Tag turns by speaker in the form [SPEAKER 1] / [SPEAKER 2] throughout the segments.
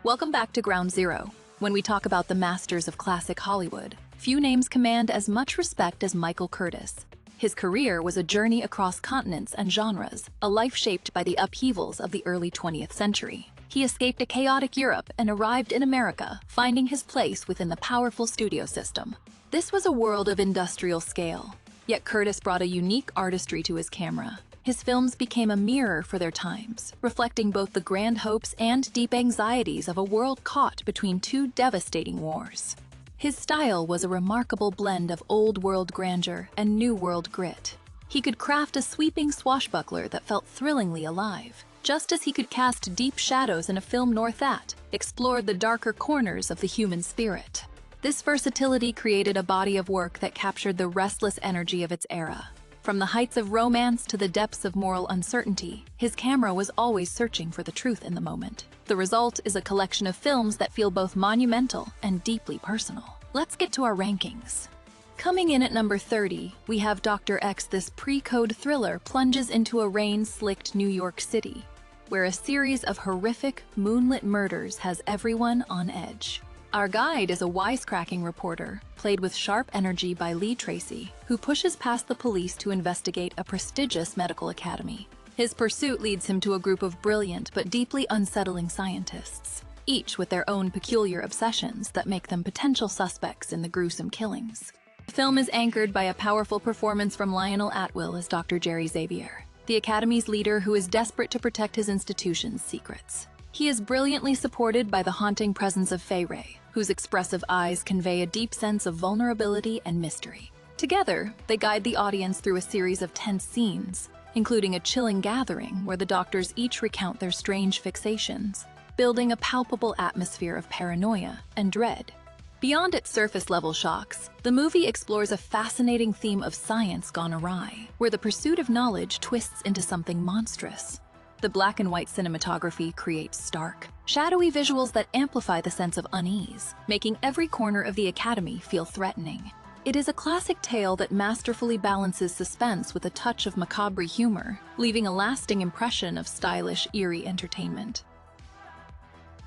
[SPEAKER 1] Welcome back to Ground Zero. When we talk about the masters of classic Hollywood, few names command as much respect as Michael Curtiz. His career was a journey across continents and genres, a life shaped by the upheavals of the early 20th century. He escaped a chaotic Europe and arrived in America, finding his place within the powerful studio system. This was a world of industrial scale, yet Curtiz brought a unique artistry to his camera. His films became a mirror for their times, reflecting both the grand hopes and deep anxieties of a world caught between two devastating wars. His style was a remarkable blend of old-world grandeur and new-world grit. He could craft a sweeping swashbuckler that felt thrillingly alive, just as he could cast deep shadows in a film Noir that explored the darker corners of the human spirit. This versatility created a body of work that captured the restless energy of its era. From the heights of romance to the depths of moral uncertainty, his camera was always searching for the truth in the moment. The result is a collection of films that feel both monumental and deeply personal. Let's get to our rankings. Coming in at number 30, we have Dr. X. This pre-code thriller plunges into a rain-slicked New York City, where a series of horrific, moonlit murders has everyone on edge. Our guide is a wisecracking reporter, played with sharp energy by Lee Tracy, who pushes past the police to investigate a prestigious medical academy. His pursuit leads him to a group of brilliant but deeply unsettling scientists, each with their own peculiar obsessions that make them potential suspects in the gruesome killings. The film is anchored by a powerful performance from Lionel Atwill as Dr. Jerry Xavier, the Academy's leader who is desperate to protect his institution's secrets. He is brilliantly supported by the haunting presence of Fay Wray, whose expressive eyes convey a deep sense of vulnerability and mystery. Together, they guide the audience through a series of tense scenes, including a chilling gathering where the doctors each recount their strange fixations, building a palpable atmosphere of paranoia and dread. Beyond its surface-level shocks, the movie explores a fascinating theme of science gone awry, where the pursuit of knowledge twists into something monstrous. The black and white cinematography creates stark, shadowy visuals that amplify the sense of unease, making every corner of the Academy feel threatening. It is a classic tale that masterfully balances suspense with a touch of macabre humor, leaving a lasting impression of stylish, eerie entertainment.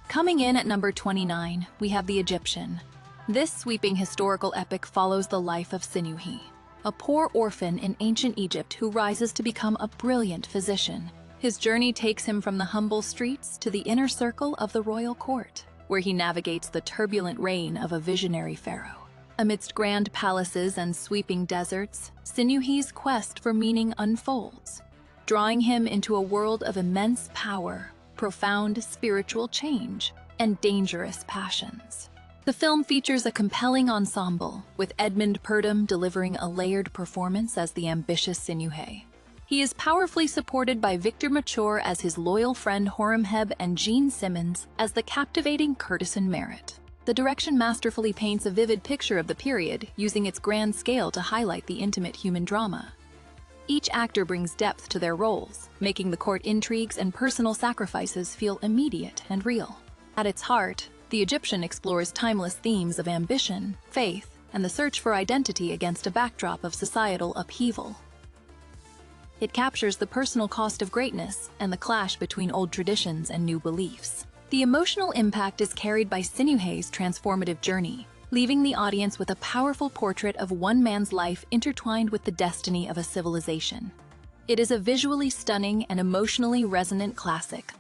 [SPEAKER 1] Coming in at number 29, we have The Egyptian. This sweeping historical epic follows the life of Sinuhe, a poor orphan in ancient Egypt who rises to become a brilliant physician. His journey takes him from the humble streets to the inner circle of the royal court, where he navigates the turbulent reign of a visionary pharaoh. Amidst grand palaces and sweeping deserts, Sinuhe's quest for meaning unfolds, drawing him into a world of immense power, profound spiritual change, and dangerous passions. The film features a compelling ensemble, with Edmund Purdom delivering a layered performance as the ambitious Sinuhe. He is powerfully supported by Victor Mature as his loyal friend Horemheb and Gene Simmons as the captivating Curtis and Merritt. The direction masterfully paints a vivid picture of the period, using its grand scale to highlight the intimate human drama. Each actor brings depth to their roles, making the court intrigues and personal sacrifices feel immediate and real. At its heart, The Egyptian explores timeless themes of ambition, faith, and the search for identity against a backdrop of societal upheaval. It captures the personal cost of greatness and the clash between old traditions and new beliefs. The emotional impact is carried by Sinuhe's transformative journey, leaving the audience with a powerful portrait of one man's life intertwined with the destiny of a civilization. It is a visually stunning and emotionally resonant classic.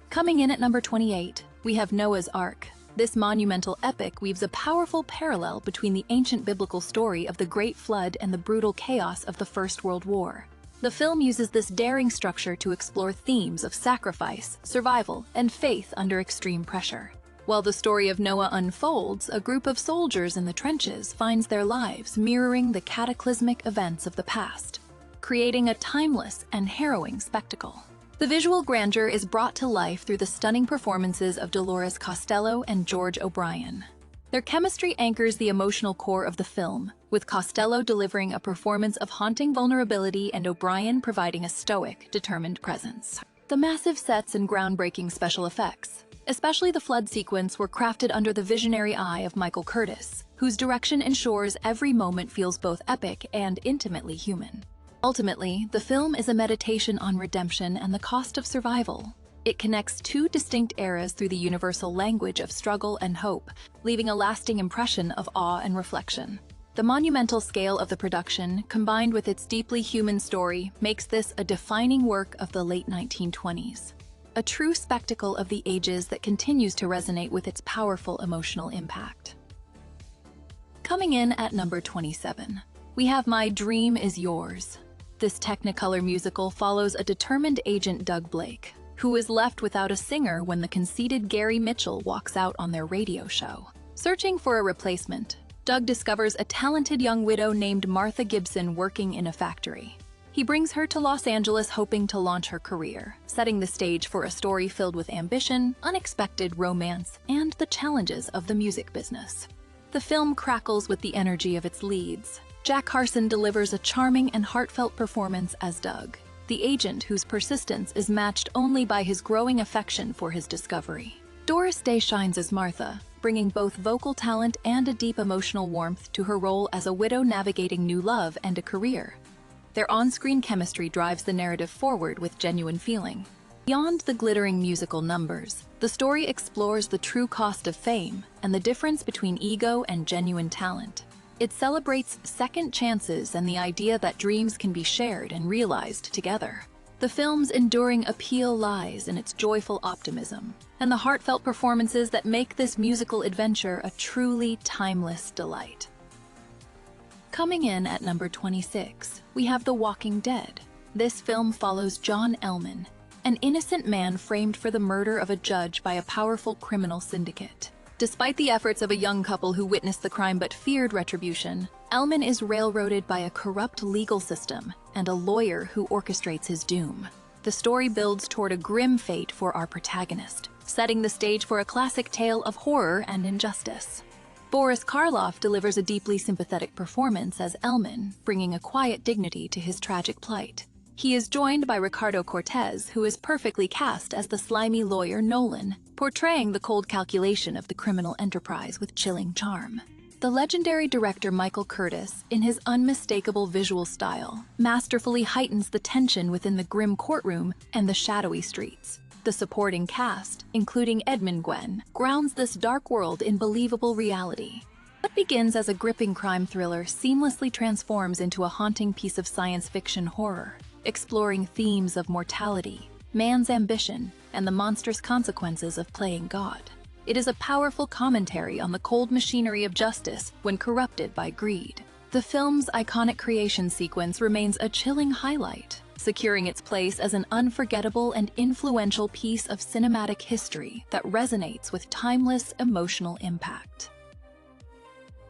[SPEAKER 1] Coming in at number 28, we have Noah's Ark. This monumental epic weaves a powerful parallel between the ancient biblical story of the Great Flood and the brutal chaos of the First World War. The film uses this daring structure to explore themes of sacrifice, survival, and faith under extreme pressure. While the story of Noah unfolds, a group of soldiers in the trenches finds their lives mirroring the cataclysmic events of the past, creating a timeless and harrowing spectacle. The visual grandeur is brought to life through the stunning performances of Dolores Costello and George O'Brien. Their chemistry anchors the emotional core of the film, with Costello delivering a performance of haunting vulnerability and O'Brien providing a stoic, determined presence. The massive sets and groundbreaking special effects, especially the flood sequence, were crafted under the visionary eye of Michael Curtiz, whose direction ensures every moment feels both epic and intimately human. Ultimately, the film is a meditation on redemption and the cost of survival. It connects two distinct eras through the universal language of struggle and hope, leaving a lasting impression of awe and reflection. The monumental scale of the production, combined with its deeply human story, makes this a defining work of the late 1920s. A true spectacle of the ages that continues to resonate with its powerful emotional impact. Coming in at number 27, we have My Dream Is Yours. This Technicolor musical follows a determined agent Doug Blake, who is left without a singer when the conceited Gary Mitchell walks out on their radio show. Searching for a replacement, Doug discovers a talented young widow named Martha Gibson working in a factory. He brings her to Los Angeles hoping to launch her career, setting the stage for a story filled with ambition, unexpected romance, and the challenges of the music business. The film crackles with the energy of its leads. Jack Harson delivers a charming and heartfelt performance as Doug, the agent whose persistence is matched only by his growing affection for his discovery. Doris Day shines as Martha, bringing both vocal talent and a deep emotional warmth to her role as a widow navigating new love and a career. Their on-screen chemistry drives the narrative forward with genuine feeling. Beyond the glittering musical numbers, the story explores the true cost of fame and the difference between ego and genuine talent. It celebrates second chances and the idea that dreams can be shared and realized together. The film's enduring appeal lies in its joyful optimism and the heartfelt performances that make this musical adventure a truly timeless delight. Coming in at number 26, we have The Walking Dead. This film follows John Ellman, an innocent man framed for the murder of a judge by a powerful criminal syndicate. Despite the efforts of a young couple who witnessed the crime but feared retribution, Ellman is railroaded by a corrupt legal system and a lawyer who orchestrates his doom. The story builds toward a grim fate for our protagonist, setting the stage for a classic tale of horror and injustice. Boris Karloff delivers a deeply sympathetic performance as Ellman, bringing a quiet dignity to his tragic plight. He is joined by Ricardo Cortez, who is perfectly cast as the slimy lawyer Nolan, portraying the cold calculation of the criminal enterprise with chilling charm. The legendary director Michael Curtiz, in his unmistakable visual style, masterfully heightens the tension within the grim courtroom and the shadowy streets. The supporting cast, including Edmund Gwenn, grounds this dark world in believable reality. What begins as a gripping crime thriller seamlessly transforms into a haunting piece of science fiction horror, exploring themes of mortality, man's ambition, and the monstrous consequences of playing God. It is a powerful commentary on the cold machinery of justice when corrupted by greed. The film's iconic creation sequence remains a chilling highlight, securing its place as an unforgettable and influential piece of cinematic history that resonates with timeless emotional impact.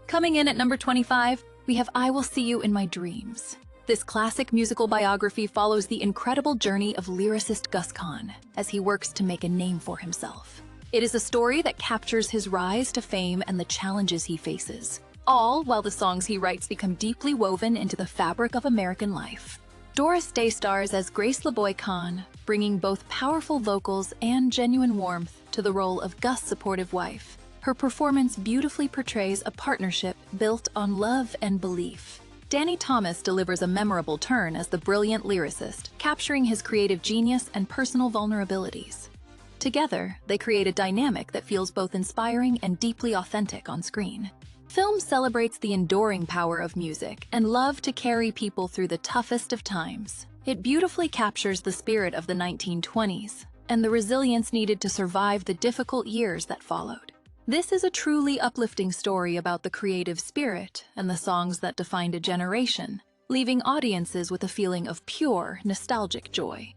[SPEAKER 1] Coming in at number 25, we have I Will See You in My Dreams. This classic musical biography follows the incredible journey of lyricist Gus Kahn as he works to make a name for himself. It is a story that captures his rise to fame and the challenges he faces, all while the songs he writes become deeply woven into the fabric of American life. Doris Day stars as Grace LeBoy Kahn, bringing both powerful vocals and genuine warmth to the role of Gus' supportive wife. Her performance beautifully portrays a partnership built on love and belief. Danny Thomas delivers a memorable turn as the brilliant lyricist, capturing his creative genius and personal vulnerabilities. Together, they create a dynamic that feels both inspiring and deeply authentic on screen. Film celebrates the enduring power of music and love to carry people through the toughest of times. It beautifully captures the spirit of the 1920s and the resilience needed to survive the difficult years that followed. This is a truly uplifting story about the creative spirit and the songs that defined a generation, leaving audiences with a feeling of pure, nostalgic joy.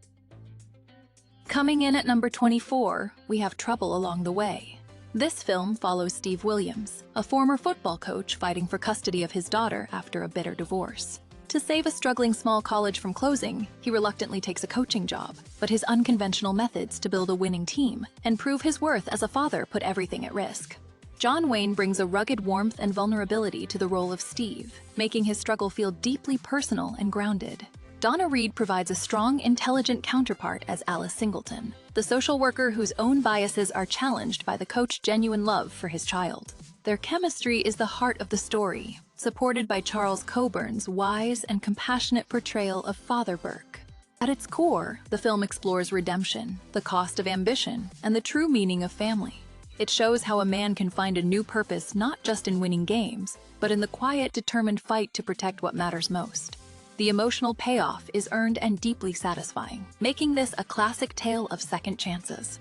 [SPEAKER 1] Coming in at number 24, we have Trouble Along the Way. This film follows Steve Williams, a former football coach fighting for custody of his daughter after a bitter divorce. To save a struggling small college from closing, he reluctantly takes a coaching job, but his unconventional methods to build a winning team and prove his worth as a father put everything at risk. John Wayne brings a rugged warmth and vulnerability to the role of Steve, making his struggle feel deeply personal and grounded. Donna Reed provides a strong, intelligent counterpart as Alice Singleton, the social worker whose own biases are challenged by the coach's genuine love for his child. Their chemistry is the heart of the story, supported by Charles Coburn's wise and compassionate portrayal of Father Burke. At its core, the film explores redemption, the cost of ambition, and the true meaning of family. It shows how a man can find a new purpose not just in winning games, but in the quiet, determined fight to protect what matters most. The emotional payoff is earned and deeply satisfying, making this a classic tale of second chances.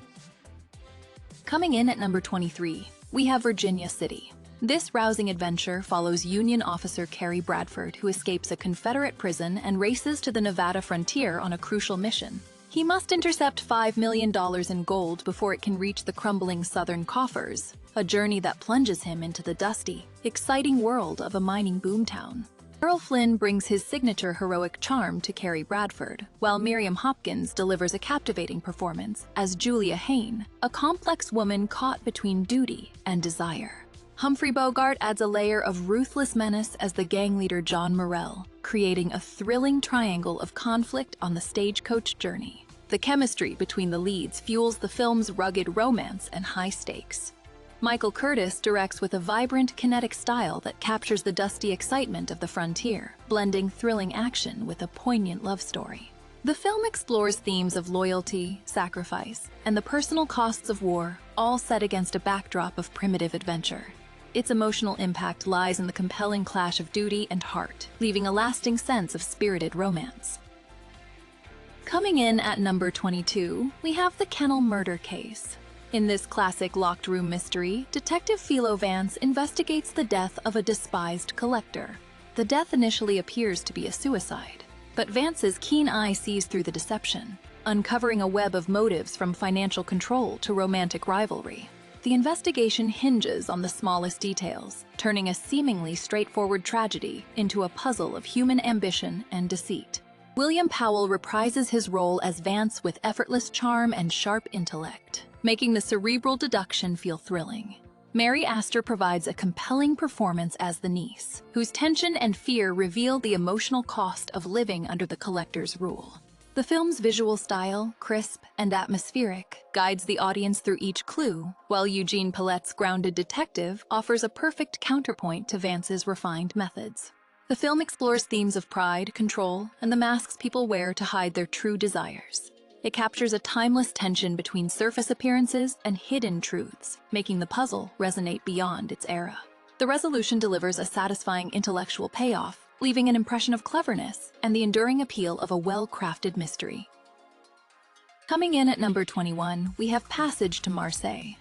[SPEAKER 1] Coming in at number 23, we have Virginia City. This rousing adventure follows Union officer Carrie Bradford, who escapes a Confederate prison and races to the Nevada frontier on a crucial mission. He must intercept $5 million in gold before it can reach the crumbling southern coffers, a journey that plunges him into the dusty, exciting world of a mining boomtown. Errol Flynn brings his signature heroic charm to Carrie Bradford, while Miriam Hopkins delivers a captivating performance as Julia Hayne, a complex woman caught between duty and desire. Humphrey Bogart adds a layer of ruthless menace as the gang leader John Morrell, creating a thrilling triangle of conflict on the stagecoach journey. The chemistry between the leads fuels the film's rugged romance and high stakes. Michael Curtiz directs with a vibrant, kinetic style that captures the dusty excitement of the frontier, blending thrilling action with a poignant love story. The film explores themes of loyalty, sacrifice, and the personal costs of war, all set against a backdrop of primitive adventure. Its emotional impact lies in the compelling clash of duty and heart, leaving a lasting sense of spirited romance. Coming in at number 22, we have the Kennel murder case. In this classic locked room mystery, Detective Philo Vance investigates the death of a despised collector. The death initially appears to be a suicide, but Vance's keen eye sees through the deception, uncovering a web of motives from financial control to romantic rivalry. The investigation hinges on the smallest details, turning a seemingly straightforward tragedy into a puzzle of human ambition and deceit. William Powell reprises his role as Vance with effortless charm and sharp intellect, making the cerebral deduction feel thrilling. Mary Astor provides a compelling performance as the niece, whose tension and fear reveal the emotional cost of living under the collector's rule. The film's visual style, crisp and atmospheric, guides the audience through each clue, while Eugene Pellet's grounded detective offers a perfect counterpoint to Vance's refined methods. The film explores themes of pride, control, and the masks people wear to hide their true desires. It captures a timeless tension between surface appearances and hidden truths, making the puzzle resonate beyond its era. The resolution delivers a satisfying intellectual payoff, leaving an impression of cleverness and the enduring appeal of a well-crafted mystery. Coming in at number 21, we have Passage to Marseille.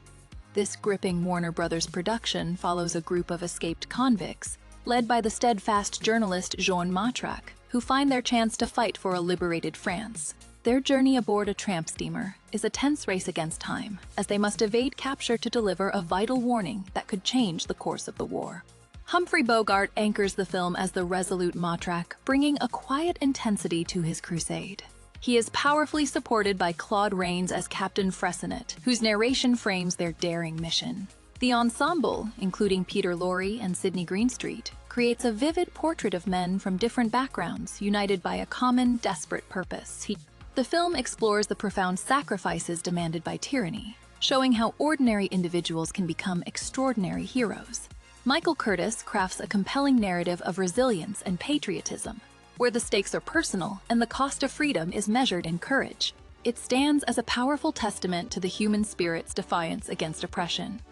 [SPEAKER 1] This gripping Warner Brothers production follows a group of escaped convicts, led by the steadfast journalist Jean Matraque, who find their chance to fight for a liberated France. Their journey aboard a tramp steamer is a tense race against time, as they must evade capture to deliver a vital warning that could change the course of the war. Humphrey Bogart anchors the film as the resolute Matraque, bringing a quiet intensity to his crusade. He is powerfully supported by Claude Rains as Captain Fressinet, whose narration frames their daring mission. The ensemble, including Peter Lorre and Sidney Greenstreet, creates a vivid portrait of men from different backgrounds united by a common, desperate purpose. The film explores the profound sacrifices demanded by tyranny, showing how ordinary individuals can become extraordinary heroes. Michael Curtiz crafts a compelling narrative of resilience and patriotism, where the stakes are personal and the cost of freedom is measured in courage. It stands as a powerful testament to the human spirit's defiance against oppression.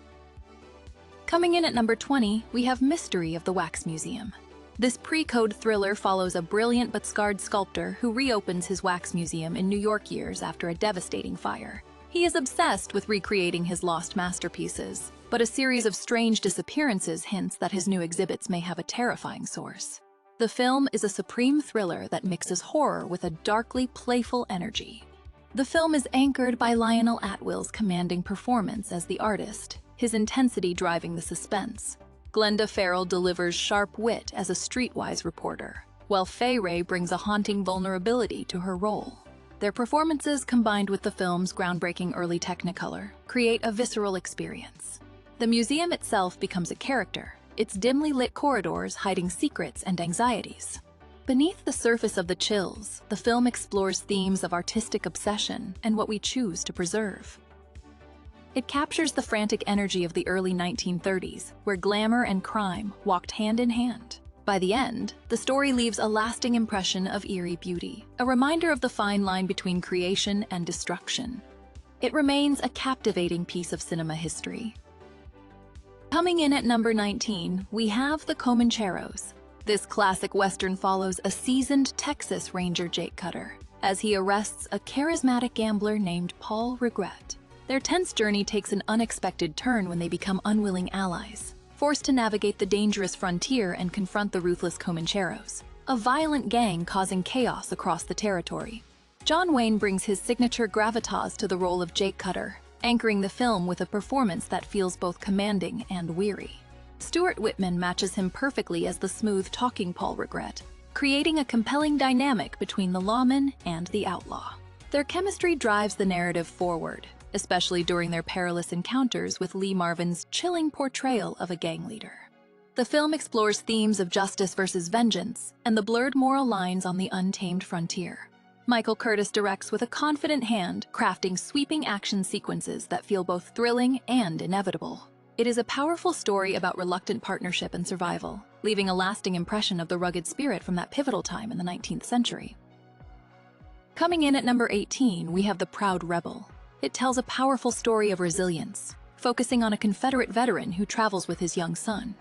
[SPEAKER 1] Coming in at number 20, we have Mystery of the Wax Museum. This pre-code thriller follows a brilliant but scarred sculptor who reopens his wax museum in New York years after a devastating fire. He is obsessed with recreating his lost masterpieces, but a series of strange disappearances hints that his new exhibits may have a terrifying source. The film is a supreme thriller that mixes horror with a darkly playful energy. The film is anchored by Lionel Atwill's commanding performance as the artist, his intensity driving the suspense. Glenda Farrell delivers sharp wit as a streetwise reporter, while Fay Wray brings a haunting vulnerability to her role. Their performances, combined with the film's groundbreaking early Technicolor, create a visceral experience. The museum itself becomes a character, its dimly lit corridors hiding secrets and anxieties. Beneath the surface of the chills, the film explores themes of artistic obsession and what we choose to preserve. It captures the frantic energy of the early 1930s, where glamour and crime walked hand in hand. By the end, the story leaves a lasting impression of eerie beauty, a reminder of the fine line between creation and destruction. It remains a captivating piece of cinema history. Coming in at number 19, we have the Comancheros. This classic Western follows a seasoned Texas Ranger Jake Cutter as he arrests a charismatic gambler named Paul Regret. Their tense journey takes an unexpected turn when they become unwilling allies, forced to navigate the dangerous frontier and confront the ruthless Comancheros, a violent gang causing chaos across the territory. John Wayne brings his signature gravitas to the role of Jake Cutter, anchoring the film with a performance that feels both commanding and weary. Stuart Whitman matches him perfectly as the smooth-talking Paul Regret, creating a compelling dynamic between the lawman and the outlaw. Their chemistry drives the narrative forward, especially during their perilous encounters with Lee Marvin's chilling portrayal of a gang leader. The film explores themes of justice versus vengeance and the blurred moral lines on the untamed frontier. Michael Curtiz directs with a confident hand, crafting sweeping action sequences that feel both thrilling and inevitable. It is a powerful story about reluctant partnership and survival, leaving a lasting impression of the rugged spirit from that pivotal time in the 19th century. Coming in at number 18, we have The Proud Rebel. It tells a powerful story of resilience, focusing on a Confederate veteran who travels with his young son.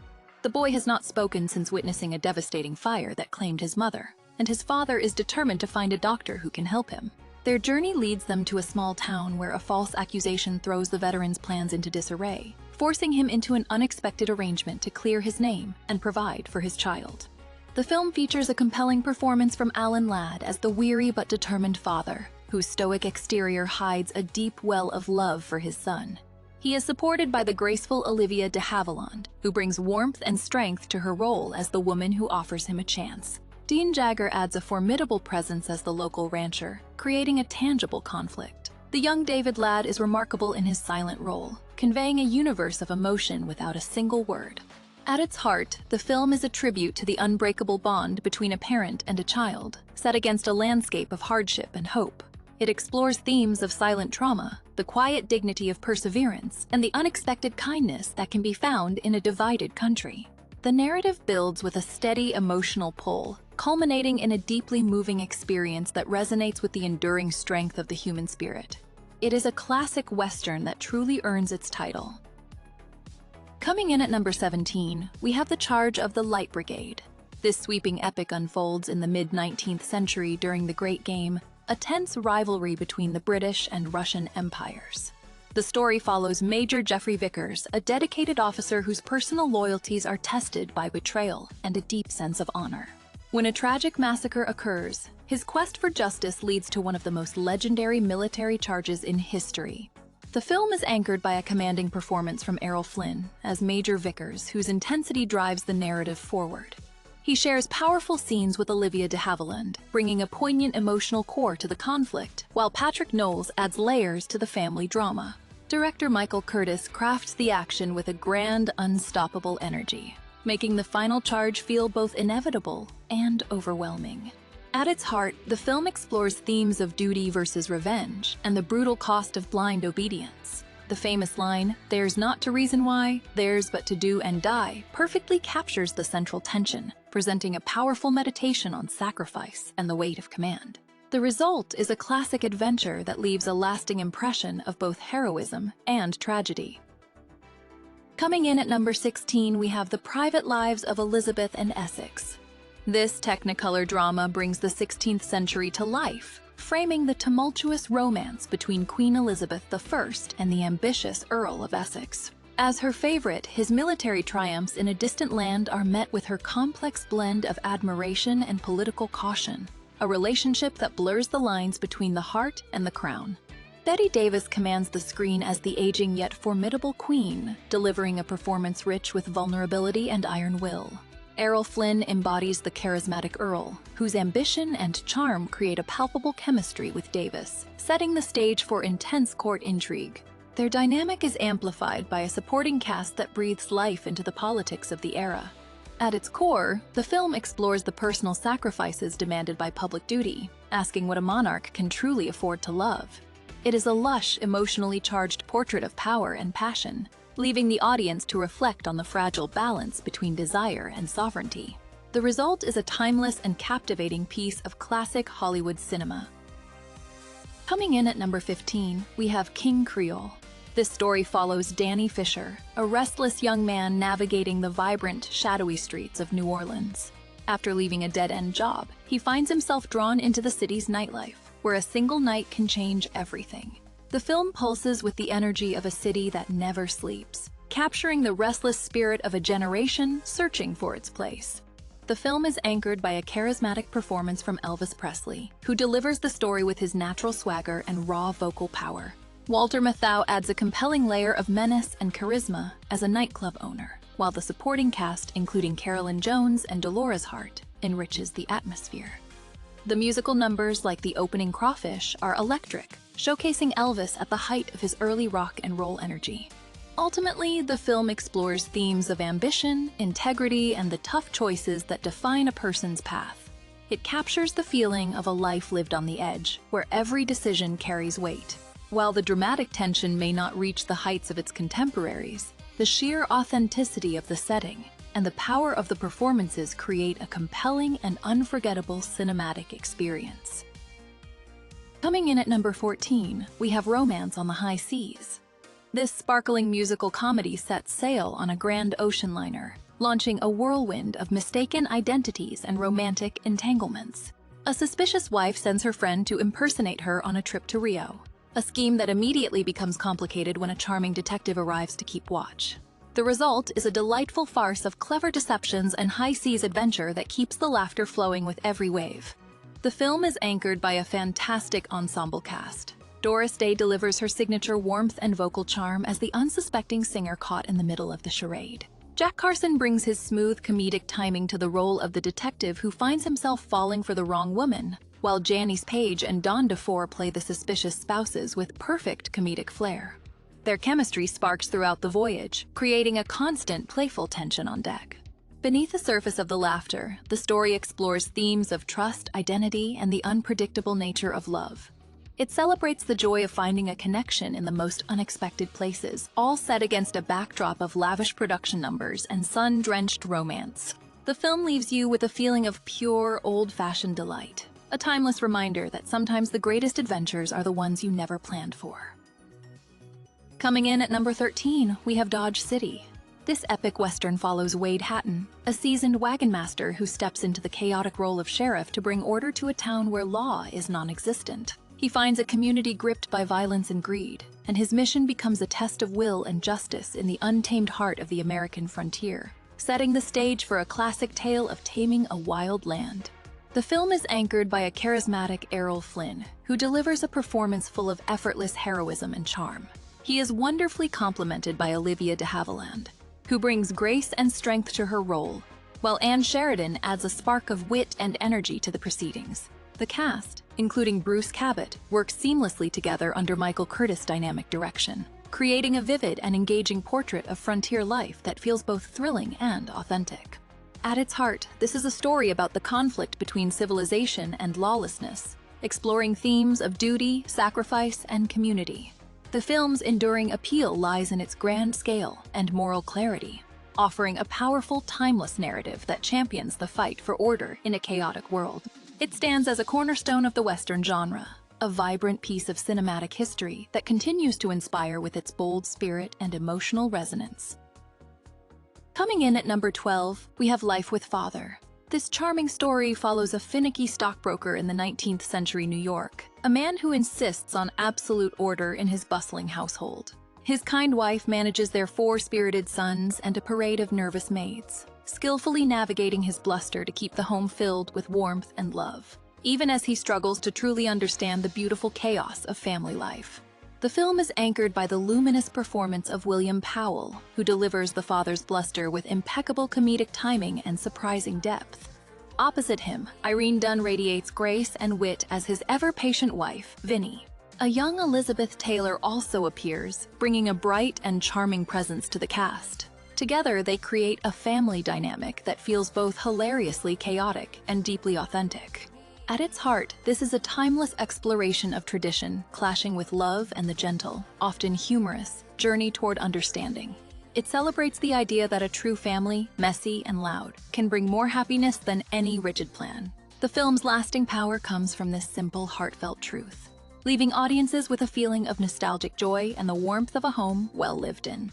[SPEAKER 1] The boy has not spoken since witnessing a devastating fire that claimed his mother, and his father is determined to find a doctor who can help him. Their journey leads them to a small town where a false accusation throws the veteran's plans into disarray, forcing him into an unexpected arrangement to clear his name and provide for his child. The film features a compelling performance from Alan Ladd as the weary but determined father, whose stoic exterior hides a deep well of love for his son. He is supported by the graceful Olivia de Havilland, who brings warmth and strength to her role as the woman who offers him a chance. Dean Jagger adds a formidable presence as the local rancher, creating a tangible conflict. The young David Ladd is remarkable in his silent role, conveying a universe of emotion without a single word. At its heart, the film is a tribute to the unbreakable bond between a parent and a child, set against a landscape of hardship and hope. It explores themes of silent trauma, the quiet dignity of perseverance, and the unexpected kindness that can be found in a divided country. The narrative builds with a steady emotional pull, culminating in a deeply moving experience that resonates with the enduring strength of the human spirit. It is a classic Western that truly earns its title. Coming in at number 17, we have The Charge of the Light Brigade. This sweeping epic unfolds in the mid-19th century during the Great Game, a tense rivalry between the British and Russian empires. The story follows Major Geoffrey Vickers, a dedicated officer whose personal loyalties are tested by betrayal and a deep sense of honor. When a tragic massacre occurs, his quest for justice leads to one of the most legendary military charges in history. The film is anchored by a commanding performance from Errol Flynn as Major Vickers, whose intensity drives the narrative forward. He shares powerful scenes with Olivia de Havilland, bringing a poignant emotional core to the conflict, while Patrick Knowles adds layers to the family drama. Director Michael Curtiz crafts the action with a grand, unstoppable energy, making the final charge feel both inevitable and overwhelming. At its heart, the film explores themes of duty versus revenge and the brutal cost of blind obedience. The famous line, "There's not to reason why, there's but to do and die," perfectly captures the central tension, presenting a powerful meditation on sacrifice and the weight of command. The result is a classic adventure that leaves a lasting impression of both heroism and tragedy. Coming in at number 16, we have The Private Lives of Elizabeth and Essex. This Technicolor drama brings the 16th century to life, framing the tumultuous romance between Queen Elizabeth I and the ambitious Earl of Essex. As her favorite, his military triumphs in a distant land are met with her complex blend of admiration and political caution, a relationship that blurs the lines between the heart and the crown. Bette Davis commands the screen as the aging yet formidable queen, delivering a performance rich with vulnerability and iron will. Errol Flynn embodies the charismatic Earl, whose ambition and charm create a palpable chemistry with Davis, setting the stage for intense court intrigue. Their dynamic is amplified by a supporting cast that breathes life into the politics of the era. At its core, the film explores the personal sacrifices demanded by public duty, asking what a monarch can truly afford to love. It is a lush, emotionally charged portrait of power and passion, leaving the audience to reflect on the fragile balance between desire and sovereignty. The result is a timeless and captivating piece of classic Hollywood cinema. Coming in at number 15, we have King Creole. This story follows Danny Fisher, a restless young man navigating the vibrant, shadowy streets of New Orleans. After leaving a dead-end job, he finds himself drawn into the city's nightlife, where a single night can change everything. The film pulses with the energy of a city that never sleeps, capturing the restless spirit of a generation searching for its place. The film is anchored by a charismatic performance from Elvis Presley, who delivers the story with his natural swagger and raw vocal power. Walter Matthau adds a compelling layer of menace and charisma as a nightclub owner, while the supporting cast, including Carolyn Jones and Dolores Hart, enriches the atmosphere. The musical numbers like the opening Crawfish are electric, showcasing Elvis at the height of his early rock and roll energy. Ultimately, the film explores themes of ambition, integrity, and the tough choices that define a person's path. It captures the feeling of a life lived on the edge, where every decision carries weight. While the dramatic tension may not reach the heights of its contemporaries, the sheer authenticity of the setting and the power of the performances create a compelling and unforgettable cinematic experience. Coming in at number 14, we have Romance on the High Seas. This sparkling musical comedy sets sail on a grand ocean liner, launching a whirlwind of mistaken identities and romantic entanglements. A suspicious wife sends her friend to impersonate her on a trip to Rio, a scheme that immediately becomes complicated when a charming detective arrives to keep watch. The result is a delightful farce of clever deceptions and high-seas adventure that keeps the laughter flowing with every wave. The film is anchored by a fantastic ensemble cast. Doris Day delivers her signature warmth and vocal charm as the unsuspecting singer caught in the middle of the charade. Jack Carson brings his smooth comedic timing to the role of the detective who finds himself falling for the wrong woman, while Janice Page and Don DeFore play the suspicious spouses with perfect comedic flair. Their chemistry sparks throughout the voyage, creating a constant playful tension on deck. Beneath the surface of the laughter, the story explores themes of trust, identity, and the unpredictable nature of love. It celebrates the joy of finding a connection in the most unexpected places, all set against a backdrop of lavish production numbers and sun-drenched romance. The film leaves you with a feeling of pure, old-fashioned delight, a timeless reminder that sometimes the greatest adventures are the ones you never planned for. Coming in at number 13, we have Dodge City. This epic western follows Wade Hatton, a seasoned wagon master who steps into the chaotic role of sheriff to bring order to a town where law is non-existent. He finds a community gripped by violence and greed, and his mission becomes a test of will and justice in the untamed heart of the American frontier, setting the stage for a classic tale of taming a wild land. The film is anchored by a charismatic Errol Flynn, who delivers a performance full of effortless heroism and charm. He is wonderfully complemented by Olivia de Havilland, who brings grace and strength to her role, while Anne Sheridan adds a spark of wit and energy to the proceedings. The cast, including Bruce Cabot, works seamlessly together under Michael Curtiz' dynamic direction, creating a vivid and engaging portrait of frontier life that feels both thrilling and authentic. At its heart, this is a story about the conflict between civilization and lawlessness, exploring themes of duty, sacrifice, and community. The film's enduring appeal lies in its grand scale and moral clarity, offering a powerful, timeless narrative that champions the fight for order in a chaotic world. It stands as a cornerstone of the Western genre, a vibrant piece of cinematic history that continues to inspire with its bold spirit and emotional resonance. Coming in at number 12, we have Life with Father. This charming story follows a finicky stockbroker in the 19th century New York, a man who insists on absolute order in his bustling household. His kind wife manages their 4 spirited sons and a parade of nervous maids, skillfully navigating his bluster to keep the home filled with warmth and love, even as he struggles to truly understand the beautiful chaos of family life. The film is anchored by the luminous performance of William Powell, who delivers the father's bluster with impeccable comedic timing and surprising depth. Opposite him, Irene Dunne radiates grace and wit as his ever-patient wife, Vinnie. A young Elizabeth Taylor also appears, bringing a bright and charming presence to the cast. Together, they create a family dynamic that feels both hilariously chaotic and deeply authentic. At its heart, this is a timeless exploration of tradition, clashing with love and the gentle, often humorous, journey toward understanding. It celebrates the idea that a true family, messy and loud, can bring more happiness than any rigid plan. The film's lasting power comes from this simple, heartfelt truth, leaving audiences with a feeling of nostalgic joy and the warmth of a home well lived in.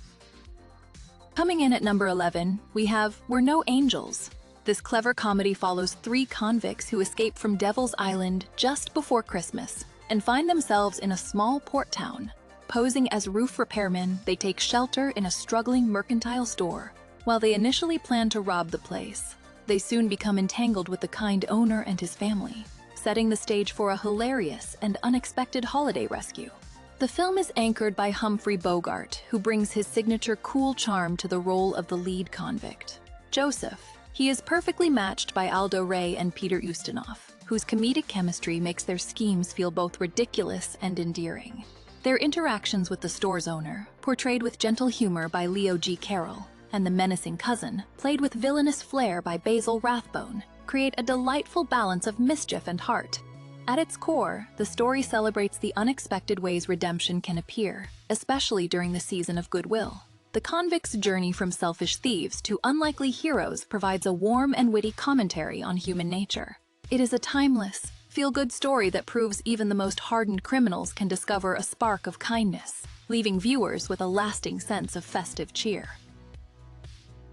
[SPEAKER 1] Coming in at number 11, we have We're No Angels. This clever comedy follows 3 convicts who escape from Devil's Island just before Christmas and find themselves in a small port town. Posing as roof repairmen, they take shelter in a struggling mercantile store. While they initially plan to rob the place, they soon become entangled with the kind owner and his family, setting the stage for a hilarious and unexpected holiday rescue. The film is anchored by Humphrey Bogart, who brings his signature cool charm to the role of the lead convict, Joseph. He is perfectly matched by Aldo Ray and Peter Ustinov, whose comedic chemistry makes their schemes feel both ridiculous and endearing. Their interactions with the store's owner, portrayed with gentle humor by Leo G. Carroll, and the menacing cousin, played with villainous flair by Basil Rathbone, create a delightful balance of mischief and heart. At its core, the story celebrates the unexpected ways redemption can appear, especially during the season of goodwill. The convict's journey from selfish thieves to unlikely heroes provides a warm and witty commentary on human nature. It is a timeless, feel-good story that proves even the most hardened criminals can discover a spark of kindness, leaving viewers with a lasting sense of festive cheer.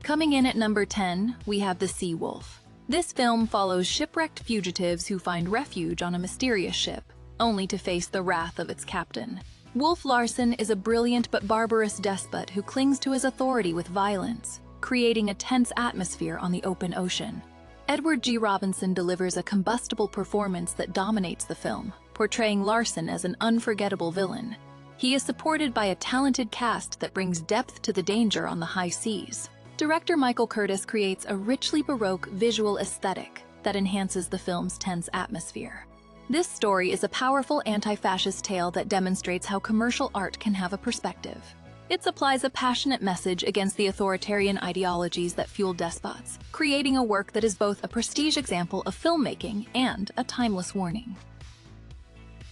[SPEAKER 1] Coming in at number 10, we have The Sea Wolf. This film follows shipwrecked fugitives who find refuge on a mysterious ship, only to face the wrath of its captain. Wolf Larsen is a brilliant but barbarous despot who clings to his authority with violence, creating a tense atmosphere on the open ocean. Edward G. Robinson delivers a combustible performance that dominates the film, portraying Larsen as an unforgettable villain. He is supported by a talented cast that brings depth to the danger on the high seas. Director Michael Curtiz creates a richly Baroque visual aesthetic that enhances the film's tense atmosphere. This story is a powerful anti-fascist tale that demonstrates how commercial art can have a perspective. It supplies a passionate message against the authoritarian ideologies that fuel despots, creating a work that is both a prestige example of filmmaking and a timeless warning.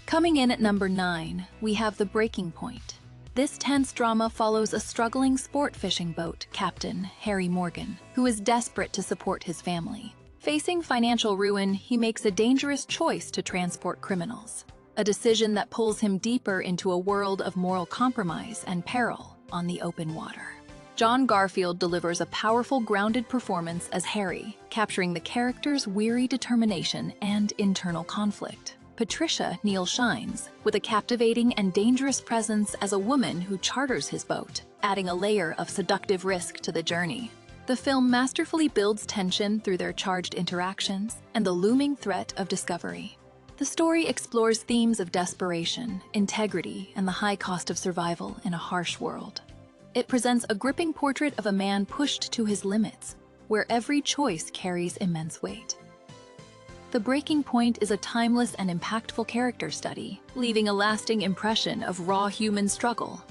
[SPEAKER 1] Coming in at number 9, we have The Breaking Point. This tense drama follows a struggling sport fishing boat captain, Harry Morgan, who is desperate to support his family. Facing financial ruin, he makes a dangerous choice to transport criminals, a decision that pulls him deeper into a world of moral compromise and peril on the open water. John Garfield delivers a powerful, grounded performance as Harry, capturing the character's weary determination and internal conflict. Patricia Neal shines, with a captivating and dangerous presence as a woman who charters his boat, adding a layer of seductive risk to the journey. The film masterfully builds tension through their charged interactions and the looming threat of discovery. The story explores themes of desperation, integrity, and the high cost of survival in a harsh world. It presents a gripping portrait of a man pushed to his limits, where every choice carries immense weight. The Breaking Point is a timeless and impactful character study, leaving a lasting impression of raw human struggle.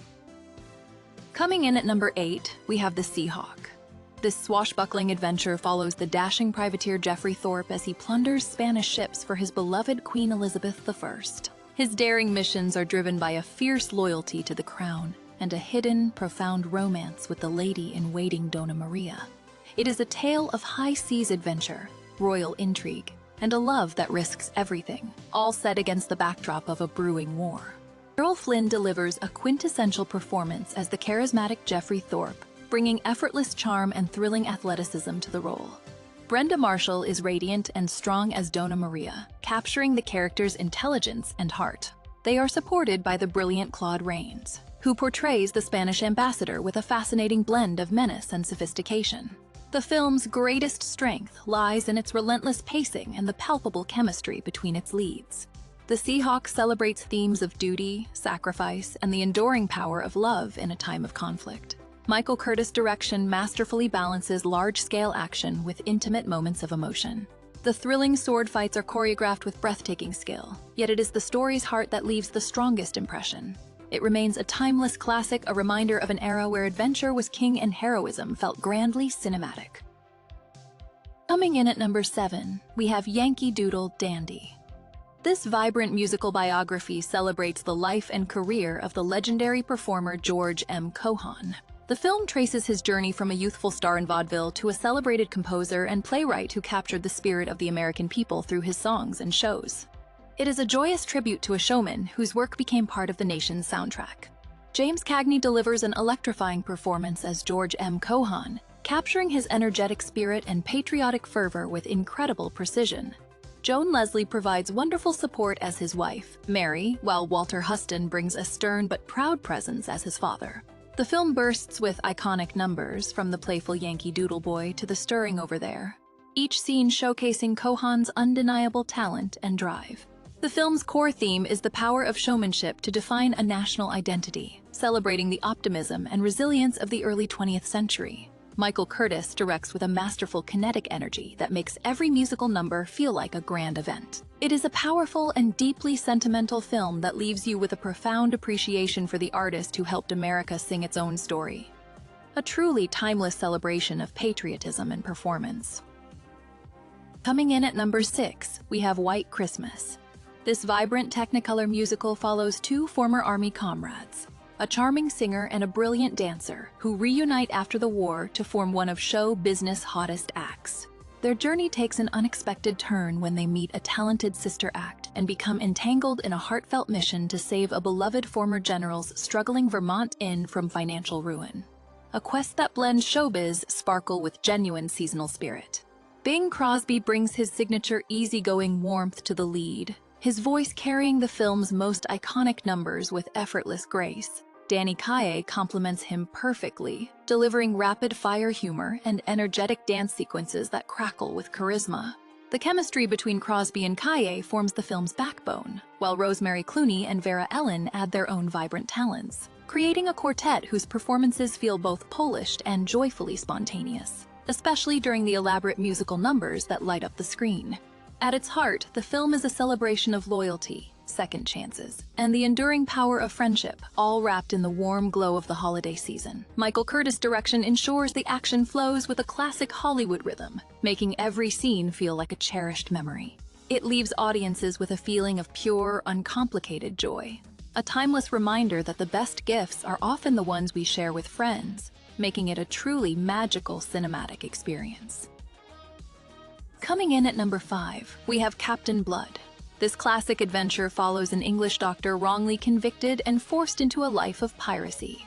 [SPEAKER 1] Coming in at number 8, we have The Seahawk. This swashbuckling adventure follows the dashing privateer Geoffrey Thorpe as he plunders Spanish ships for his beloved Queen Elizabeth I. His daring missions are driven by a fierce loyalty to the crown and a hidden, profound romance with the lady-in-waiting Dona Maria. It is a tale of high seas adventure, royal intrigue, and a love that risks everything, all set against the backdrop of a brewing war. Errol Flynn delivers a quintessential performance as the charismatic Geoffrey Thorpe, bringing effortless charm and thrilling athleticism to the role. Brenda Marshall is radiant and strong as Dona Maria, capturing the character's intelligence and heart. They are supported by the brilliant Claude Rains, who portrays the Spanish ambassador with a fascinating blend of menace and sophistication. The film's greatest strength lies in its relentless pacing and the palpable chemistry between its leads. The Seahawk celebrates themes of duty, sacrifice, and the enduring power of love in a time of conflict. Michael Curtiz' direction masterfully balances large-scale action with intimate moments of emotion. The thrilling sword fights are choreographed with breathtaking skill, yet it is the story's heart that leaves the strongest impression. It remains a timeless classic, a reminder of an era where adventure was king and heroism felt grandly cinematic. Coming in at number 7, we have Yankee Doodle Dandy. This vibrant musical biography celebrates the life and career of the legendary performer George M. Cohan. The film traces his journey from a youthful star in vaudeville to a celebrated composer and playwright who captured the spirit of the American people through his songs and shows. It is a joyous tribute to a showman whose work became part of the nation's soundtrack. James Cagney delivers an electrifying performance as George M. Cohan, capturing his energetic spirit and patriotic fervor with incredible precision. Joan Leslie provides wonderful support as his wife, Mary, while Walter Huston brings a stern but proud presence as his father. The film bursts with iconic numbers, from the playful Yankee Doodle boy to the stirring Over There, each scene showcasing Cohan's undeniable talent and drive. The film's core theme is the power of showmanship to define a national identity, celebrating the optimism and resilience of the early 20th century. Michael Curtiz directs with a masterful kinetic energy that makes every musical number feel like a grand event. It is a powerful and deeply sentimental film that leaves you with a profound appreciation for the artist who helped America sing its own story. A truly timeless celebration of patriotism and performance. Coming in at number 6, we have White Christmas. This vibrant Technicolor musical follows two former Army comrades, a charming singer and a brilliant dancer, who reunite after the war to form one of show business' hottest acts. Their journey takes an unexpected turn when they meet a talented sister act and become entangled in a heartfelt mission to save a beloved former general's struggling Vermont inn from financial ruin. A quest that blends showbiz sparkle with genuine seasonal spirit. Bing Crosby brings his signature easygoing warmth to the lead, his voice carrying the film's most iconic numbers with effortless grace. Danny Kaye complements him perfectly, delivering rapid-fire humor and energetic dance sequences that crackle with charisma. The chemistry between Crosby and Kaye forms the film's backbone, while Rosemary Clooney and Vera Ellen add their own vibrant talents, creating a quartet whose performances feel both polished and joyfully spontaneous, especially during the elaborate musical numbers that light up the screen. At its heart, the film is a celebration of loyalty, second chances, and the enduring power of friendship, all wrapped in the warm glow of the holiday season. Michael Curtiz' direction ensures the action flows with a classic Hollywood rhythm, making every scene feel like a cherished memory. It leaves audiences with a feeling of pure, uncomplicated joy. A timeless reminder that the best gifts are often the ones we share with friends, making it a truly magical cinematic experience. Coming in at number 5, we have Captain Blood. This classic adventure follows an English doctor wrongly convicted and forced into a life of piracy.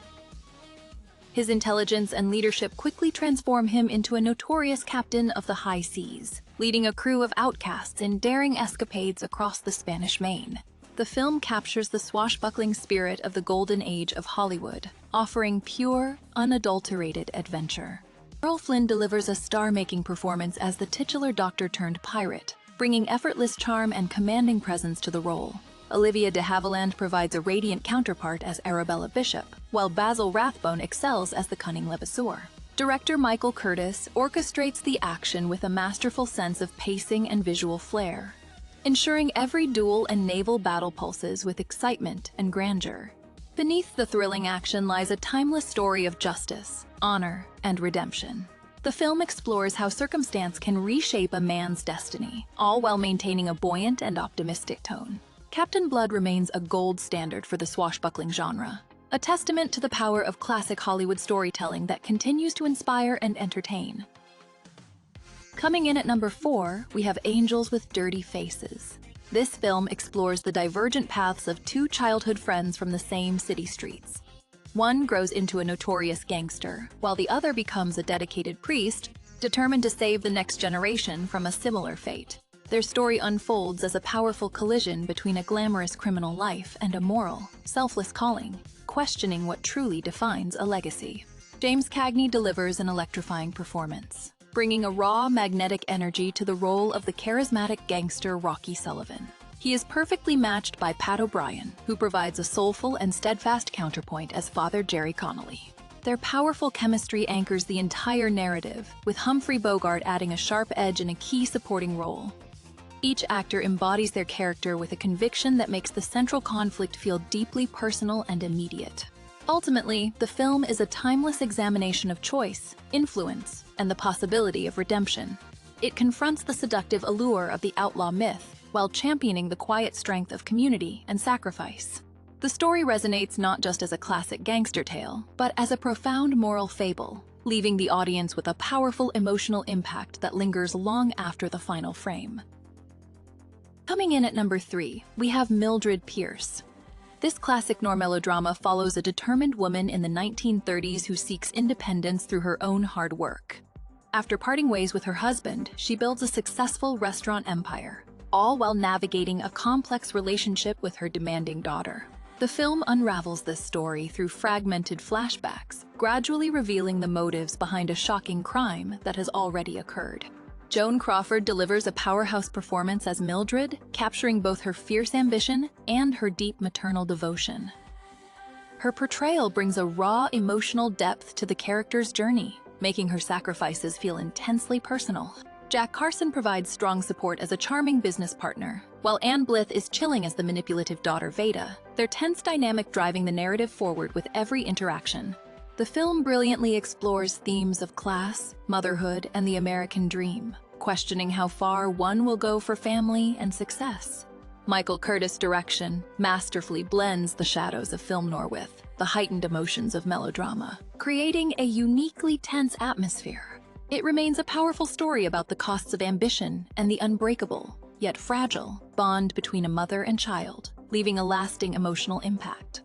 [SPEAKER 1] His intelligence and leadership quickly transform him into a notorious captain of the high seas, leading a crew of outcasts in daring escapades across the Spanish Main. The film captures the swashbuckling spirit of the golden age of Hollywood, offering pure, unadulterated adventure. Errol Flynn delivers a star-making performance as the titular doctor-turned-pirate, bringing effortless charm and commanding presence to the role. Olivia de Havilland provides a radiant counterpart as Arabella Bishop, while Basil Rathbone excels as the cunning Levasseur. Director Michael Curtiz orchestrates the action with a masterful sense of pacing and visual flair, ensuring every duel and naval battle pulses with excitement and grandeur. Beneath the thrilling action lies a timeless story of justice, honor, and redemption. The film explores how circumstance can reshape a man's destiny, all while maintaining a buoyant and optimistic tone. Captain Blood remains a gold standard for the swashbuckling genre, a testament to the power of classic Hollywood storytelling that continues to inspire and entertain. Coming in at number 4, we have Angels with Dirty Faces. This film explores the divergent paths of two childhood friends from the same city streets. One grows into a notorious gangster, while the other becomes a dedicated priest, determined to save the next generation from a similar fate. Their story unfolds as a powerful collision between a glamorous criminal life and a moral, selfless calling, questioning what truly defines a legacy. James Cagney delivers an electrifying performance, bringing a raw, magnetic energy to the role of the charismatic gangster Rocky Sullivan. He is perfectly matched by Pat O'Brien, who provides a soulful and steadfast counterpoint as Father Jerry Connolly. Their powerful chemistry anchors the entire narrative, with Humphrey Bogart adding a sharp edge in a key supporting role. Each actor embodies their character with a conviction that makes the central conflict feel deeply personal and immediate. Ultimately, the film is a timeless examination of choice, influence, and the possibility of redemption. It confronts the seductive allure of the outlaw myth, while championing the quiet strength of community and sacrifice. The story resonates not just as a classic gangster tale, but as a profound moral fable, leaving the audience with a powerful emotional impact that lingers long after the final frame. Coming in at number 3, we have Mildred Pierce. This classic noir melodrama follows a determined woman in the 1930s who seeks independence through her own hard work. After parting ways with her husband, she builds a successful restaurant empire, all while navigating a complex relationship with her demanding daughter. The film unravels this story through fragmented flashbacks, gradually revealing the motives behind a shocking crime that has already occurred. Joan Crawford delivers a powerhouse performance as Mildred, capturing both her fierce ambition and her deep maternal devotion. Her portrayal brings a raw emotional depth to the character's journey, making her sacrifices feel intensely personal. Jack Carson provides strong support as a charming business partner, while Anne Blyth is chilling as the manipulative daughter Veda, their tense dynamic driving the narrative forward with every interaction. The film brilliantly explores themes of class, motherhood, and the American dream, questioning how far one will go for family and success. Michael Curtiz' direction masterfully blends the shadows of film noir with the heightened emotions of melodrama, creating a uniquely tense atmosphere. It remains a powerful story about the costs of ambition and the unbreakable, yet fragile, bond between a mother and child, leaving a lasting emotional impact.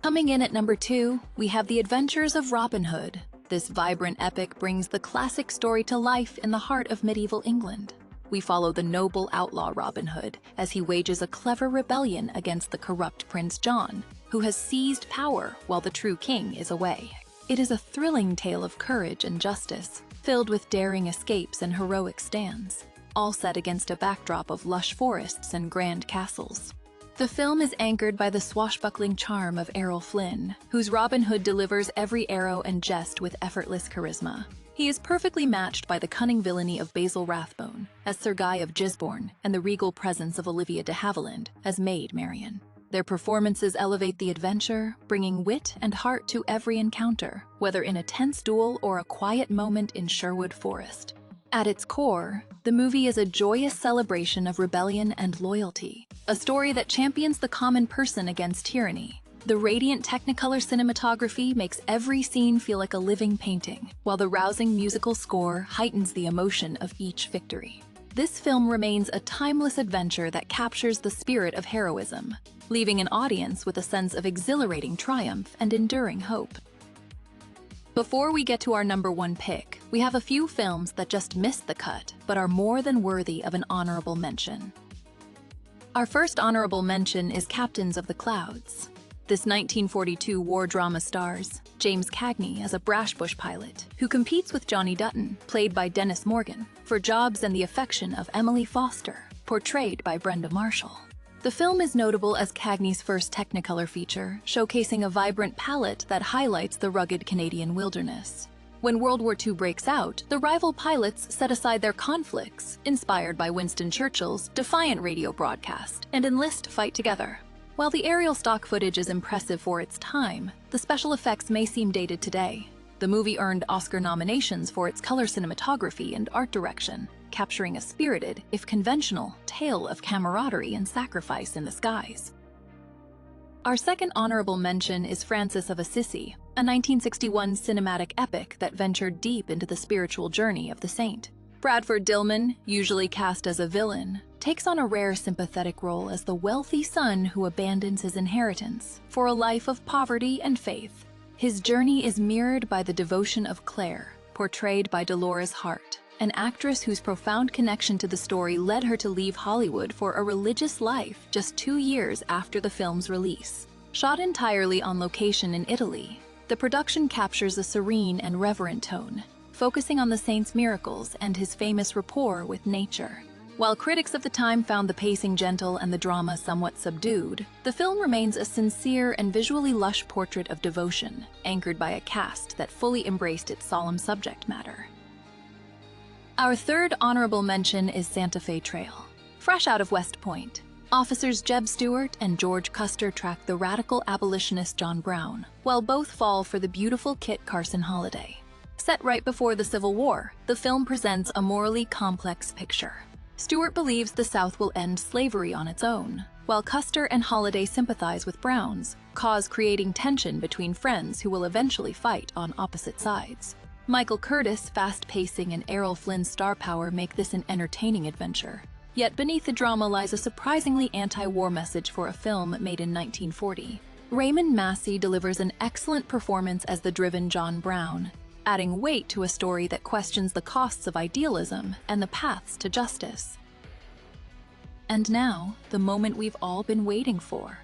[SPEAKER 1] Coming in at number 2, we have The Adventures of Robin Hood. This vibrant epic brings the classic story to life in the heart of medieval England. We follow the noble outlaw Robin Hood as he wages a clever rebellion against the corrupt Prince John, who has seized power while the true king is away. It is a thrilling tale of courage and justice, filled with daring escapes and heroic stands, all set against a backdrop of lush forests and grand castles. The film is anchored by the swashbuckling charm of Errol Flynn, whose Robin Hood delivers every arrow and jest with effortless charisma. He is perfectly matched by the cunning villainy of Basil Rathbone as Sir Guy of Gisborne and the regal presence of Olivia de Havilland as Maid Marian. Their performances elevate the adventure, bringing wit and heart to every encounter, whether in a tense duel or a quiet moment in Sherwood Forest. At its core, the movie is a joyous celebration of rebellion and loyalty, a story that champions the common person against tyranny. The radiant Technicolor cinematography makes every scene feel like a living painting, while the rousing musical score heightens the emotion of each victory. This film remains a timeless adventure that captures the spirit of heroism, leaving an audience with a sense of exhilarating triumph and enduring hope. Before we get to our number 1 pick, we have a few films that just missed the cut, but are more than worthy of an honorable mention. Our first honorable mention is Captains of the Clouds. This 1942 war drama stars James Cagney as a Brashbush pilot who competes with Johnny Dutton, played by Dennis Morgan, for jobs and the affection of Emily Foster, portrayed by Brenda Marshall. The film is notable as Cagney's first Technicolor feature, showcasing a vibrant palette that highlights the rugged Canadian wilderness. When World War II breaks out, the rival pilots set aside their conflicts, inspired by Winston Churchill's defiant radio broadcast, and enlist to fight together. While the aerial stock footage is impressive for its time, the special effects may seem dated today. The movie earned Oscar nominations for its color cinematography and art direction, capturing a spirited, if conventional, tale of camaraderie and sacrifice in the skies. Our second honorable mention is Francis of Assisi, a 1961 cinematic epic that ventured deep into the spiritual journey of the saint. Bradford Dillman, usually cast as a villain, takes on a rare sympathetic role as the wealthy son who abandons his inheritance for a life of poverty and faith. His journey is mirrored by the devotion of Claire, portrayed by Dolores Hart, an actress whose profound connection to the story led her to leave Hollywood for a religious life just 2 years after the film's release. Shot entirely on location in Italy, the production captures a serene and reverent tone, focusing on the saint's miracles and his famous rapport with nature. While critics of the time found the pacing gentle and the drama somewhat subdued, the film remains a sincere and visually lush portrait of devotion, anchored by a cast that fully embraced its solemn subject matter. Our third honorable mention is Santa Fe Trail. Fresh out of West Point, officers Jeb Stuart and George Custer track the radical abolitionist John Brown, while both fall for the beautiful Kit Carson holiday. Set right before the Civil War, the film presents a morally complex picture. Stuart believes the South will end slavery on its own, while Custer and Holiday sympathize with Browns, cause creating tension between friends who will eventually fight on opposite sides. Michael Curtiz' fast pacing and Errol Flynn's star power make this an entertaining adventure. Yet beneath the drama lies a surprisingly anti-war message for a film made in 1940. Raymond Massey delivers an excellent performance as the driven John Brown, adding weight to a story that questions the costs of idealism and the paths to justice. And now, the moment we've all been waiting for.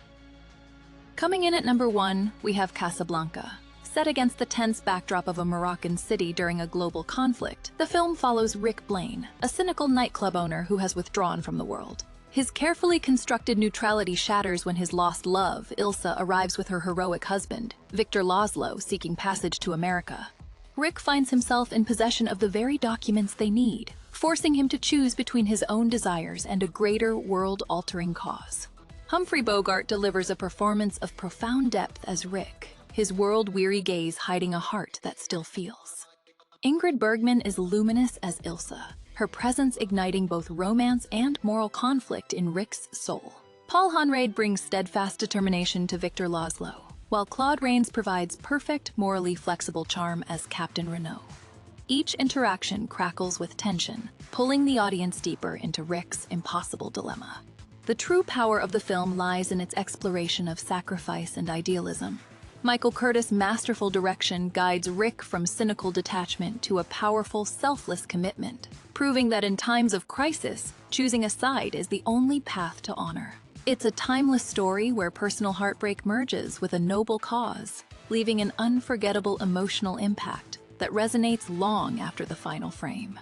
[SPEAKER 1] Coming in at number 1, we have Casablanca. Set against the tense backdrop of a Moroccan city during a global conflict, the film follows Rick Blaine, a cynical nightclub owner who has withdrawn from the world. His carefully constructed neutrality shatters when his lost love, Ilsa, arrives with her heroic husband, Victor Laszlo, seeking passage to America. Rick finds himself in possession of the very documents they need, forcing him to choose between his own desires and a greater world-altering cause. Humphrey Bogart delivers a performance of profound depth as Rick, his world-weary gaze hiding a heart that still feels. Ingrid Bergman is luminous as Ilsa, her presence igniting both romance and moral conflict in Rick's soul. Paul Honrade brings steadfast determination to Victor Laszlo, while Claude Rains provides perfect, morally flexible charm as Captain Renault. Each interaction crackles with tension, pulling the audience deeper into Rick's impossible dilemma. The true power of the film lies in its exploration of sacrifice and idealism. Michael Curtiz' masterful direction guides Rick from cynical detachment to a powerful, selfless commitment, proving that in times of crisis, choosing a side is the only path to honor. It's a timeless story where personal heartbreak merges with a noble cause, leaving an unforgettable emotional impact that resonates long after the final frame.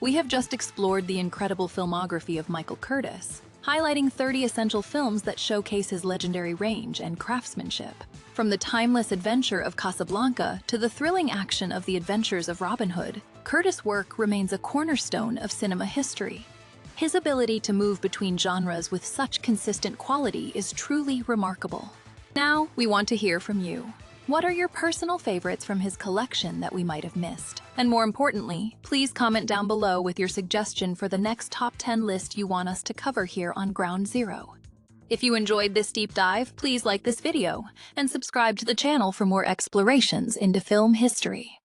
[SPEAKER 1] We have just explored the incredible filmography of Michael Curtiz, highlighting 30 essential films that showcase his legendary range and craftsmanship. From the timeless adventure of Casablanca to the thrilling action of The Adventures of Robin Hood, Curtiz' work remains a cornerstone of cinema history. His ability to move between genres with such consistent quality is truly remarkable. Now, we want to hear from you. What are your personal favorites from his collection that we might have missed? And more importantly, please comment down below with your suggestion for the next top 10 list you want us to cover here on Ground Zero. If you enjoyed this deep dive, please like this video and subscribe to the channel for more explorations into film history.